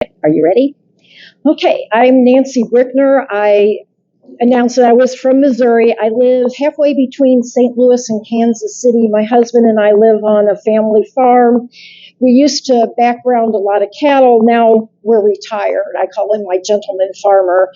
Are you ready? Okay, I'm Nancy Brickner. I announced that I was from Missouri. I live halfway between St. Louis and Kansas City. My husband and I live on a family farm. We used to background a lot of cattle. Now we're retired. I call him my gentleman farmer.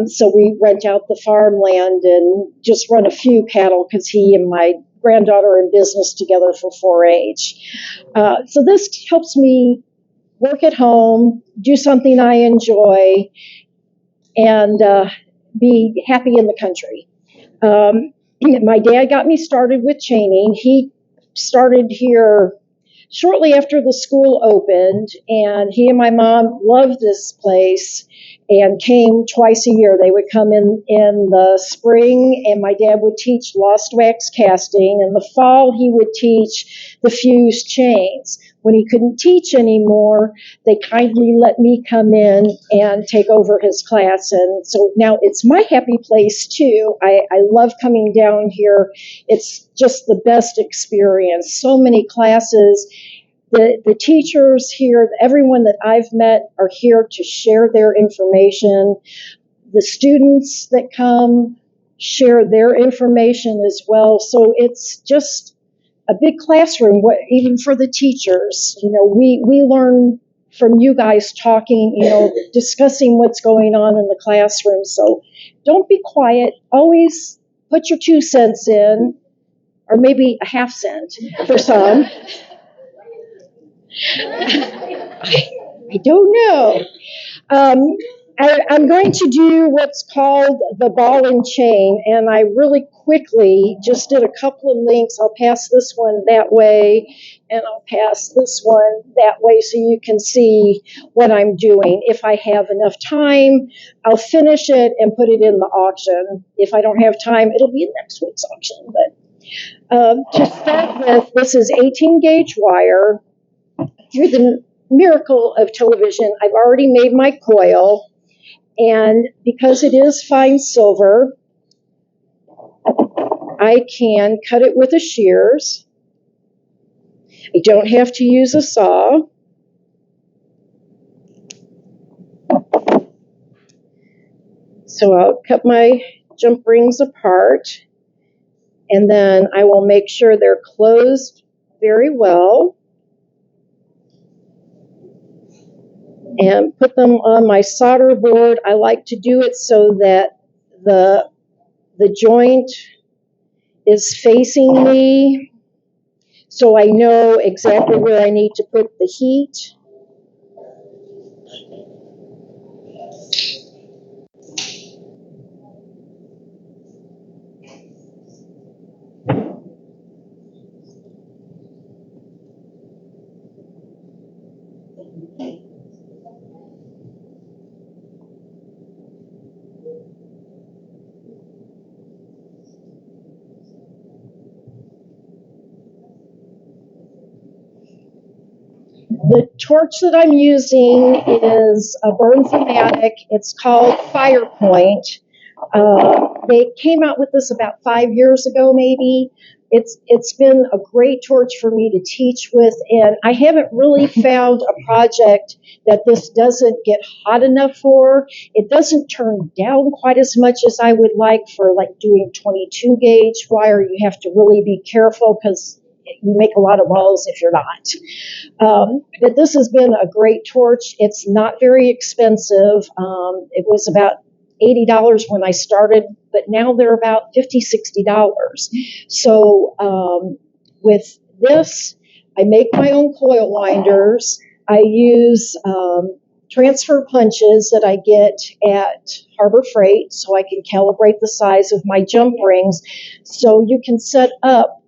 So we rent out the farmland and just run a few cattle because he and my granddaughter are in business together for 4-H. So this helps me work at home, do something I enjoy, and be happy in the country. My dad got me started with chaining. He started here shortly after the school opened, and he and my mom loved this place and came twice a year. They would come in the spring, and my dad would teach lost wax casting. In the fall, he would teach the fused chains. When he couldn't teach anymore, they kindly let me come in and take over his class. And so now it's my happy place too. I love coming down here. It's just the best experience. So many classes. The teachers here, everyone that I've met are here to share their information. The students that come share their information as well. So it's just a big classroom, even for the teachers. We learn from you guys talking, discussing what's going on in the classroom. So don't be quiet. Always put your 2 cents in, or maybe a half cent for some. I don't know. Um, I'm going to do what's called the ball and chain, and I really quickly just did a couple of links. I'll pass this one that way, and I'll pass this one that way so you can see what I'm doing. If I have enough time, I'll finish it and put it in the auction. If I don't have time, it'll be in next week's auction. But to start with, this is 18 gauge wire. Through the miracle of television, I've already made my coil, and because it is fine silver, I can cut it with a shears. I don't have to use a saw. So I'll cut my jump rings apart, and then I will make sure they're closed very well and put them on my solder board. I like to do it so that the joint is facing me, so I know exactly where I need to put the heat. The torch that I'm using is a Burnthematic. It's called Firepoint. They came out with this about 5 years ago, maybe. It's been a great torch for me to teach with, and I haven't really found a project that this doesn't get hot enough for. It doesn't turn down quite as much as I would like for like doing 22 gauge wire. You have to really be careful because you make a lot of balls if you're not. But this has been a great torch. It's not very expensive. It was about $80 when I started, but now they're about $50, $60. So with this, I make my own coil winders. I use transfer punches that I get at Harbor Freight so I can calibrate the size of my jump rings. So you can set up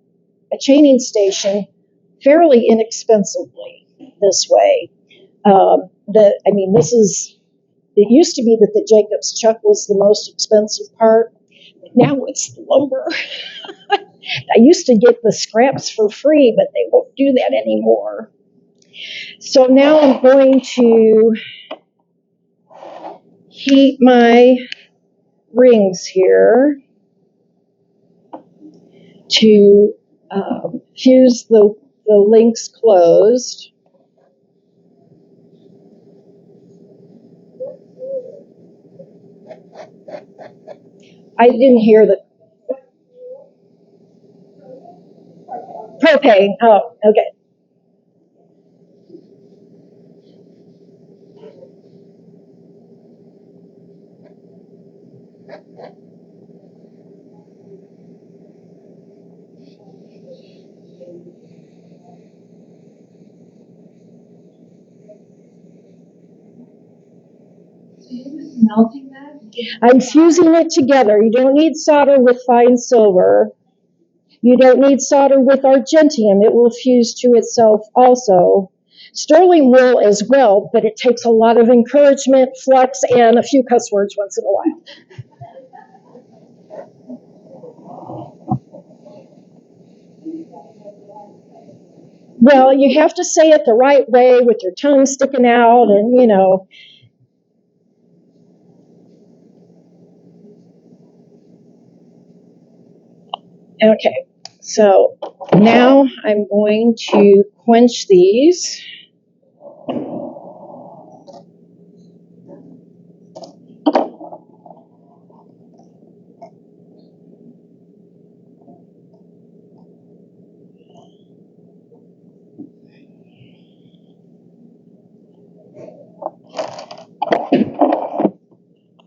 a chaining station fairly inexpensively this way. It used to be that the Jacobs chuck was the most expensive part, but now it's the lumber. I used to get the scraps for free, but they won't do that anymore. So now I'm going to heat my rings here to fuse the links closed. I didn't hear the propane. Oh, okay. Melting that? I'm fusing it together. You don't need solder with fine silver. You don't need solder with argentium. It will fuse to itself also. Sterling will as well, but it takes a lot of encouragement, flux, and a few cuss words once in a while. Well, you have to say it the right way with your tongue sticking out and, Okay, so now I'm going to quench these.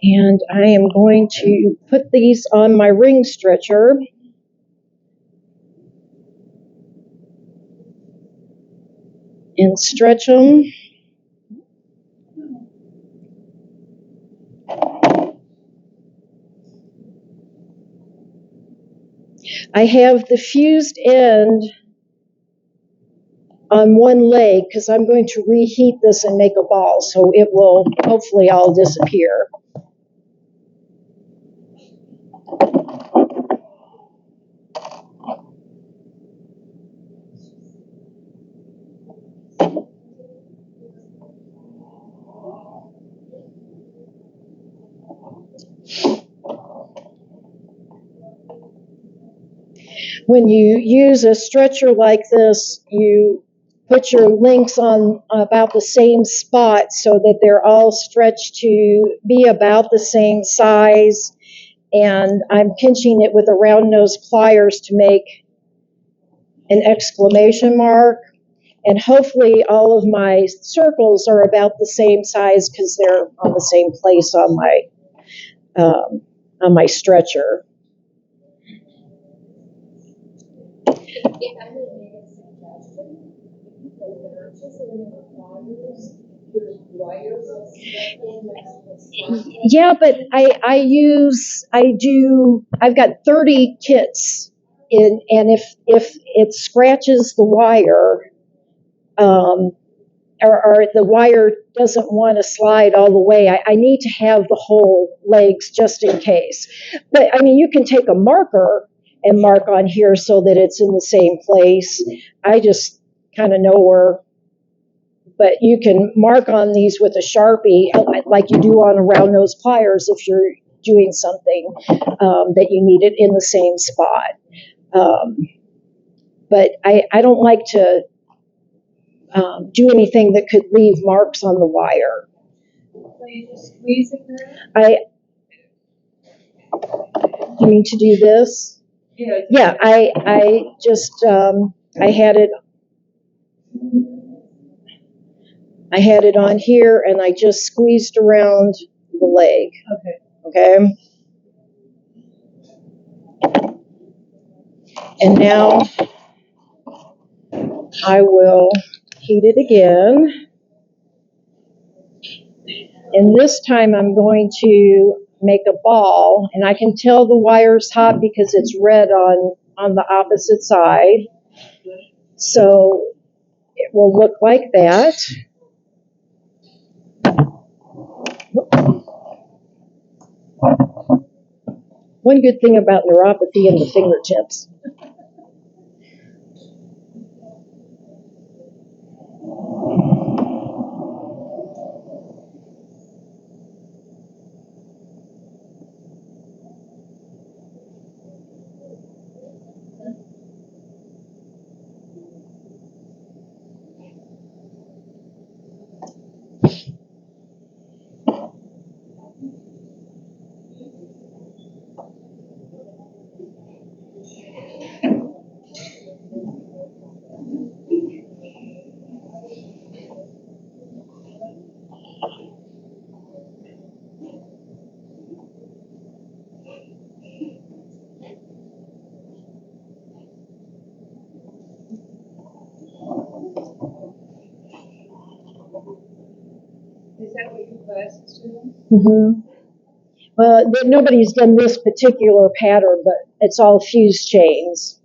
And I am going to put these on my ring stretcher. And stretch them. I have the fused end on one leg because I'm going to reheat this and make a ball, so it will hopefully all disappear. When you use a stretcher like this, you put your links on about the same spot so that they're all stretched to be about the same size. And I'm pinching it with a round nose pliers to make an exclamation mark. And hopefully all of my circles are about the same size because they're on the same place on my stretcher. Yeah, but I've got 30 kits and if it scratches the wire, or the wire doesn't want to slide all the way, I need to have the whole legs just in case. But I mean, you can take a marker and mark on here so that it's in the same place. I just kind of know where, but you can mark on these with a Sharpie like you do on a round nose pliers if you're doing something that you need it in the same spot. But I don't like to do anything that could leave marks on the wire. So you just squeeze it there? You mean to do this? Yeah, I just, I had it on here and I just squeezed around the leg. Okay. And now I will heat it again. And this time I'm going to make a ball, and I can tell the wire's hot because it's red on the opposite side. So it will look like that. One good thing about neuropathy in the fingertips. Is that what your class is doing? Mm-hmm. Well, nobody's done this particular pattern, but it's all fused chains.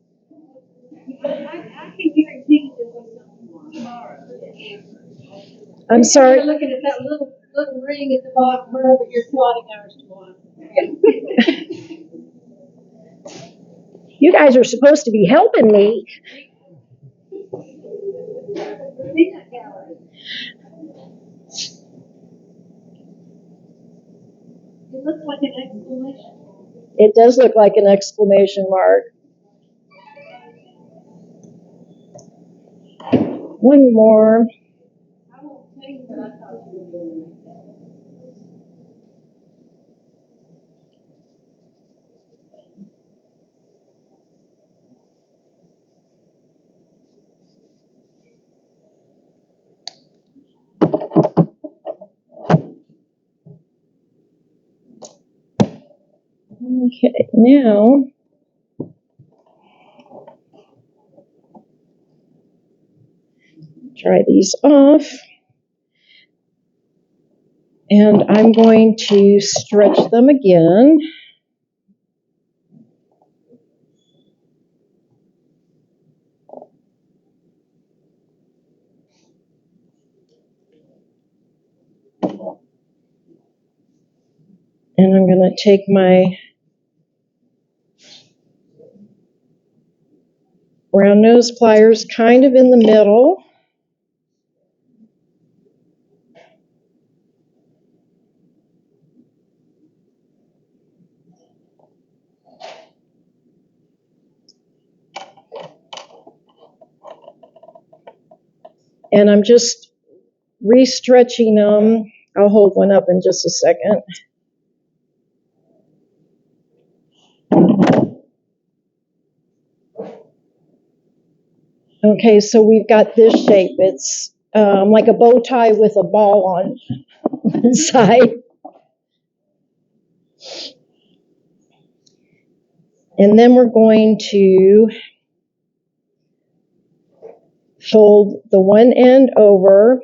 I can guarantee there was something tomorrow. I'm sorry. You're looking at that little ring at the bottom, wherever your plotting hours tomorrow. You guys are supposed to be helping me. Peanut gallery. It looks like an exclamation. It does look like an exclamation mark. One more. I won't tell you what I thought you were doing. Okay, now dry these off. And I'm going to stretch them again. And I'm going to take my round nose pliers kind of in the middle. And I'm just re-stretching them. I'll hold one up in just a second. Okay, so we've got this shape. It's like a bow tie with a ball on one side. And then we're going to fold the one end over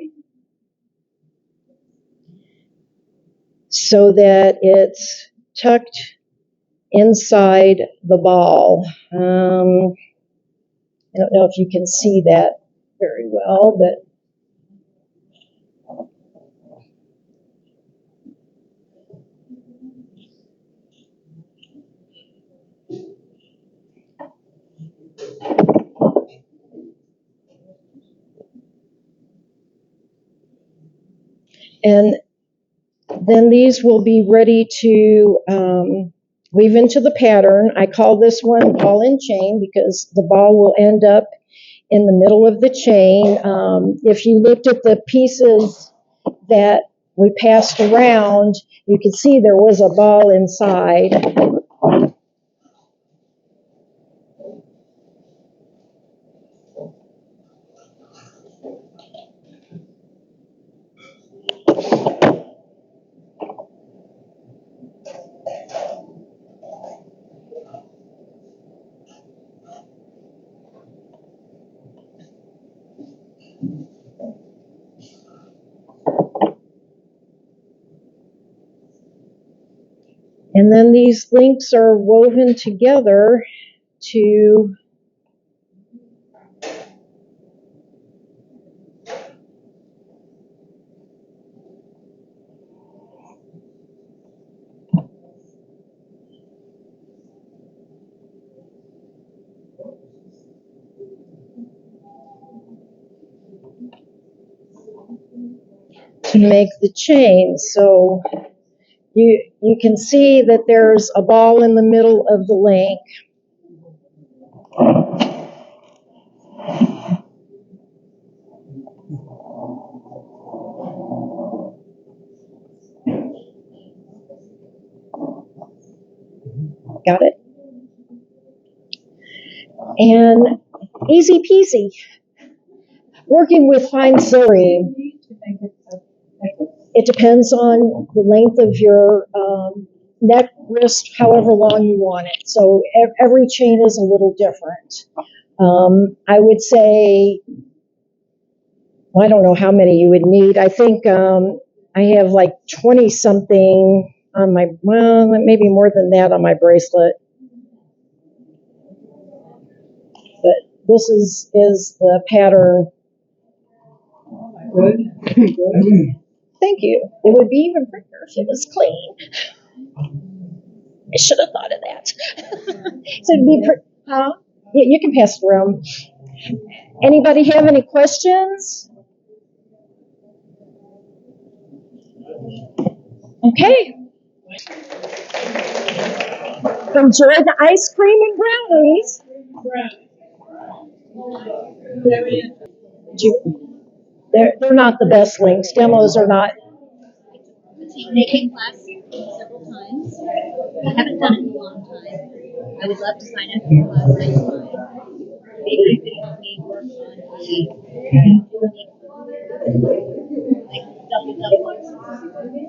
so that it's tucked inside the ball. I don't know if you can see that very well, but and then these will be ready to weave into the pattern. I call this one ball and chain because the ball will end up in the middle of the chain. If you looked at the pieces that we passed around, you could see there was a ball inside. And then these links are woven together to make the chain. So you can see that there's a ball in the middle of the link. Got it? And easy peasy. Working with fine sewing, it depends on the length of your neck, wrist, however long you want it. So every chain is a little different. I would say, well, I don't know how many you would need. I think I have like 20 something on my, well, maybe more than that on my bracelet. But this is the pattern. Thank you. It would be even prettier if it was clean. I should have thought of that. So it'd be, huh? Yeah, you can pass it around. Anybody have any questions? Okay. Enjoy the ice cream and brownies. They're not the best links. Demos are not. Making class several times. I haven't done it in a long time. I would love to sign up for your class next time. Maybe you could help me work on